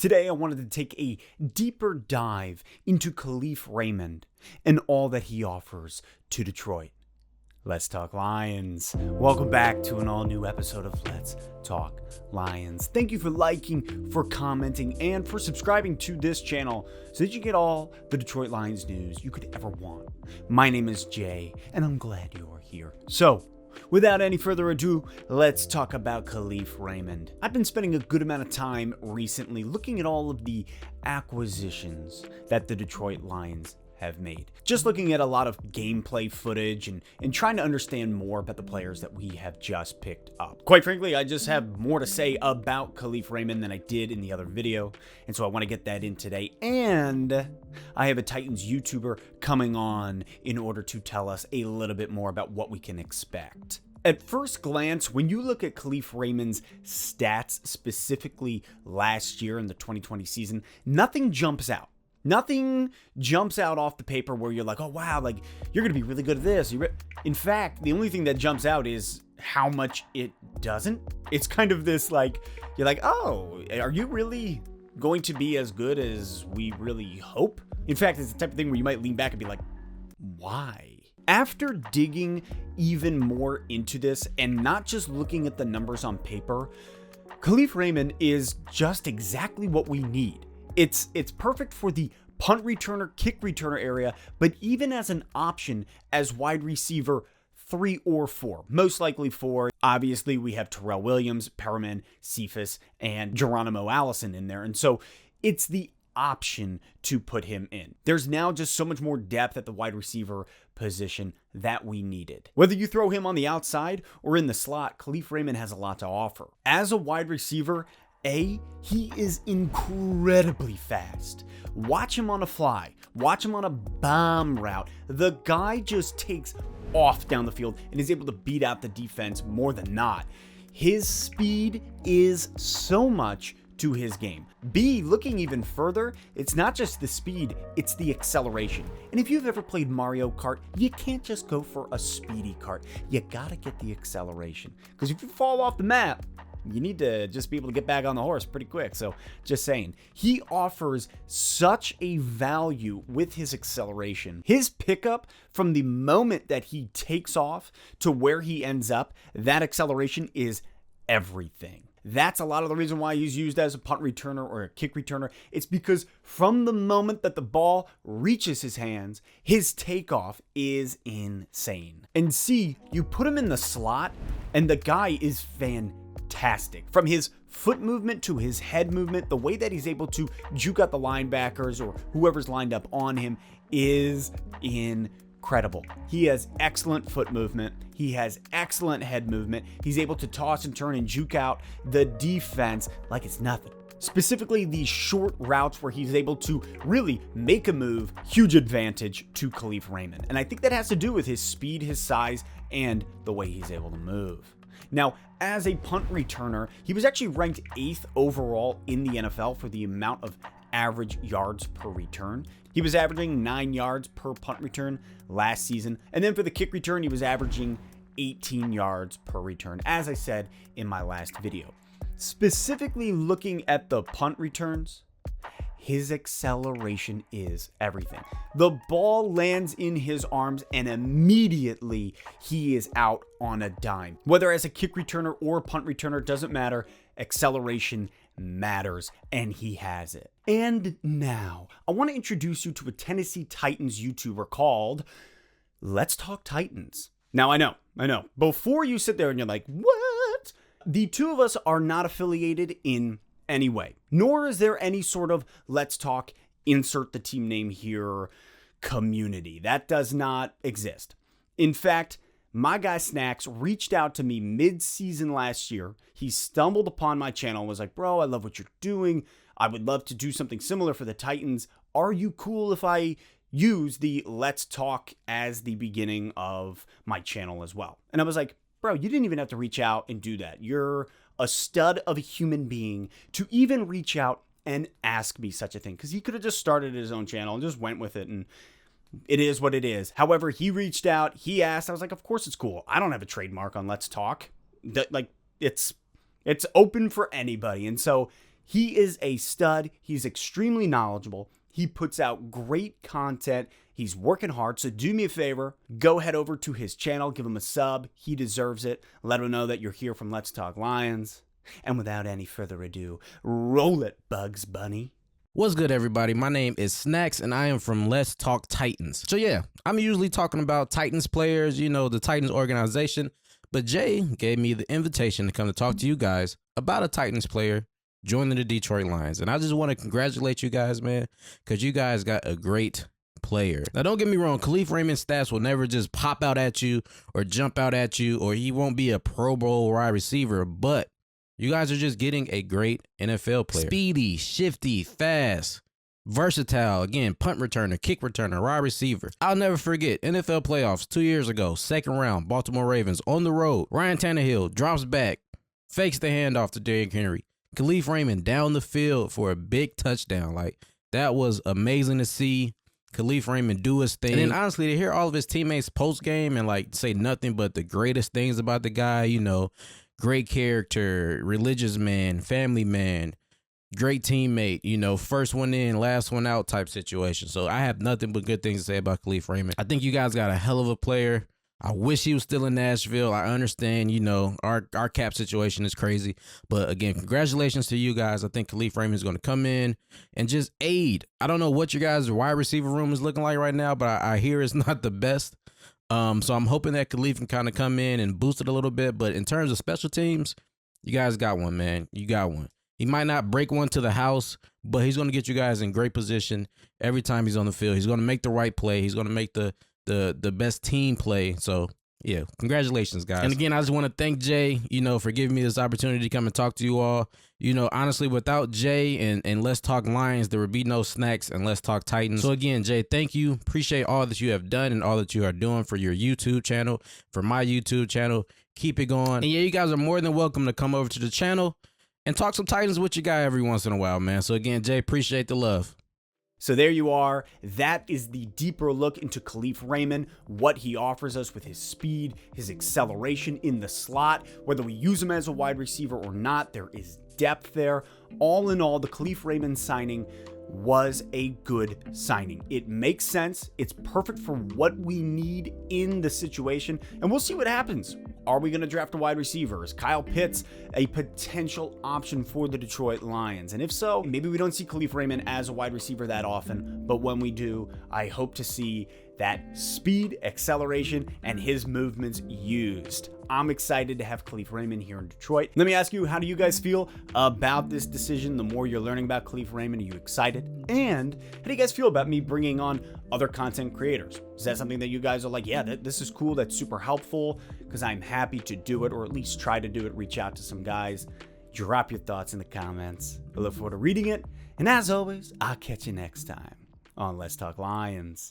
Today, I wanted to take a deeper dive into Kalif Raymond and all that he offers to Detroit. Let's Talk Lions. Welcome back to an all-new episode of Let's Talk Lions. Thank you for liking, for commenting, and for subscribing to this channel so that you get all the Detroit Lions news you could ever want. My name is Jay, and I'm glad you're here. So, without any further ado, let's talk about Kalif Raymond. I've been spending a good amount of time recently looking at all of the acquisitions that the Detroit Lions have made. Just looking at a lot of gameplay footage and trying to understand more about the players that we have just picked up. Quite frankly, I just have more to say about Kalif Raymond than I did in the other video, and so I want to get that in today. And I have a Titans YouTuber coming on in order to tell us a little bit more about what we can expect. At first glance, when you look at Kalif Raymond's stats, specifically last year in the 2020 season, nothing jumps out. Nothing jumps out off the paper where you're like, oh wow, like you're going to be really good at this. In fact, the only thing that jumps out is how much it doesn't. It's kind of this like, you're like, oh, are you really going to be as good as we really hope? In fact, it's the type of thing where you might lean back and be like, why? After digging even more into this and not just looking at the numbers on paper, Kalif Raymond is just exactly what we need. It's perfect for the punt returner, kick returner area, but even as an option as wide receiver 3 or 4, most likely 4. Obviously, we have Terrell Williams, Perriman, Cephas, and Geronimo Allison in there, and so it's the option to put him in. There's now just so much more depth at the wide receiver position that we needed. Whether you throw him on the outside or in the slot, Kalif Raymond has a lot to offer. As a wide receiver, he is incredibly fast. Watch him on a fly. Watch him on a bomb route. The guy just takes off down the field and is able to beat out the defense more than not. His speed is so much to his game. Looking even further, it's not just the speed, it's the acceleration. And if you've ever played Mario Kart, you can't just go for a speedy kart. You gotta get the acceleration. Because if you fall off the map, you need to just be able to get back on the horse pretty quick. So just saying, he offers such a value with his acceleration. His pickup from the moment that he takes off to where he ends up, that acceleration is everything. That's a lot of the reason why he's used as a punt returner or a kick returner. It's because from the moment that the ball reaches his hands, his takeoff is insane. And see, you put him in the slot and the guy is fantastic. From his foot movement to his head movement, the way that he's able to juke out the linebackers or whoever's lined up on him is incredible. He has excellent foot movement. He has excellent head movement. He's able to toss and turn and juke out the defense like it's nothing. Specifically, these short routes where he's able to really make a move, huge advantage to Kalif Raymond. And I think that has to do with his speed, his size, and the way he's able to move. Now, as a punt returner, he was actually ranked 8th overall in the NFL for the amount of average yards per return. He was averaging 9 yards per punt return last season. And then for the kick return, he was averaging 18 yards per return, as I said in my last video. Specifically looking at the punt returns, his acceleration is everything. The ball lands in his arms and immediately he is out on a dime. Whether as a kick returner or a punt returner, doesn't matter. Acceleration matters, and he has it. And now, I want to introduce you to a Tennessee Titans YouTuber called Let's Talk Titans. Now, I know. Before you sit there and you're like, what? The two of us are not affiliated in any way, nor is there any sort of Let's Talk, insert the team name here, community. That does not exist. In fact, my guy Snacks reached out to me mid-season last year. He stumbled upon my channel and was like, bro, I love what you're doing. I would love to do something similar for the Titans. Are you cool if I use the Let's Talk as the beginning of my channel as well? And I was like, bro, you didn't even have to reach out and do that. You're a stud of a human being to even reach out and ask me such a thing. Because he could have just started his own channel and just went with it, and it is what it is. However, he reached out, he asked, I was like, of course it's cool. I don't have a trademark on Let's Talk. It's open for anybody. And so He is a stud. He's extremely knowledgeable. He puts out great content. He's working hard. So do me a favor, go head over to his channel, give him a sub. He deserves it. Let him know that you're here from Let's Talk Lions. And without any further ado, roll it, Bugs Bunny. What's good, everybody? My name is Snacks, and I am from Let's Talk Titans. So yeah, I'm usually talking about Titans players, you know, the Titans organization. But Jay gave me the invitation to come to talk to you guys about a Titans player joining the Detroit Lions. And I just want to congratulate you guys, man, because you guys got a great player. Now, don't get me wrong. Khalif Raymond's stats will never just pop out at you or jump out at you, or he won't be a Pro Bowl wide receiver, but you guys are just getting a great NFL player. Speedy, shifty, fast, versatile. Again, punt returner, kick returner, wide receiver. I'll never forget NFL playoffs 2 years ago, second round, Baltimore Ravens on the road. Ryan Tannehill drops back, fakes the handoff to Derrick Henry. Kalif Raymond down the field for a big touchdown. Like, that was amazing to see Kalif Raymond do his thing. And then honestly, to hear all of his teammates post game and like say nothing but the greatest things about the guy, you know, great character, religious man, family man, great teammate, you know, first one in, last one out type situation. So I have nothing but good things to say about Kalif Raymond. I think you guys got a hell of a player. I wish he was still in Nashville. I understand, you know, our cap situation is crazy. But again, congratulations to you guys. I think Khalif Raymond is going to come in and just aid. I don't know what your guys' wide receiver room is looking like right now, but I hear it's not the best. So I'm hoping that Khalif can kind of come in and boost it a little bit. But in terms of special teams, you guys got one, man. You got one. He might not break one to the house, but he's going to get you guys in great position every time he's on the field. He's going to make the right play. He's going to make the best team play. So yeah, congratulations, guys. And again, I just want to thank Jay, you know, for giving me this opportunity to come and talk to you all. You know, honestly, without Jay and Let's Talk Lions, there would be no Snacks and Let's Talk Titans. So again, Jay, thank you. Appreciate all that you have done and all that you are doing for your YouTube channel, for my YouTube channel. Keep it going. And yeah, you guys are more than welcome to come over to the channel and talk some Titans with your guy every once in a while, man. So again, Jay, appreciate the love. So there you are. That is the deeper look into Kalif Raymond, what he offers us with his speed, his acceleration in the slot. Whether we use him as a wide receiver or not, there is depth there. All in all, the Kalif Raymond signing was a good signing. It makes sense. It's perfect for what we need in the situation, and we'll see what happens. Are we going to draft a wide receiver? Is Kyle Pitts a potential option for the Detroit Lions? And if so, maybe we don't see Kalif Raymond as a wide receiver that often, but when we do, I hope to see that speed, acceleration, and his movements used. I'm excited to have Kalif Raymond here in Detroit. Let me ask you, how do you guys feel about this decision? The more you're learning about Kalif Raymond, are you excited? And how do you guys feel about me bringing on other content creators? Is that something that you guys are like, yeah, this is cool, that's super helpful? Because I'm happy to do it, or at least try to do it, reach out to some guys. Drop your thoughts in the comments. I look forward to reading it. And as always, I'll catch you next time on Let's Talk Lions.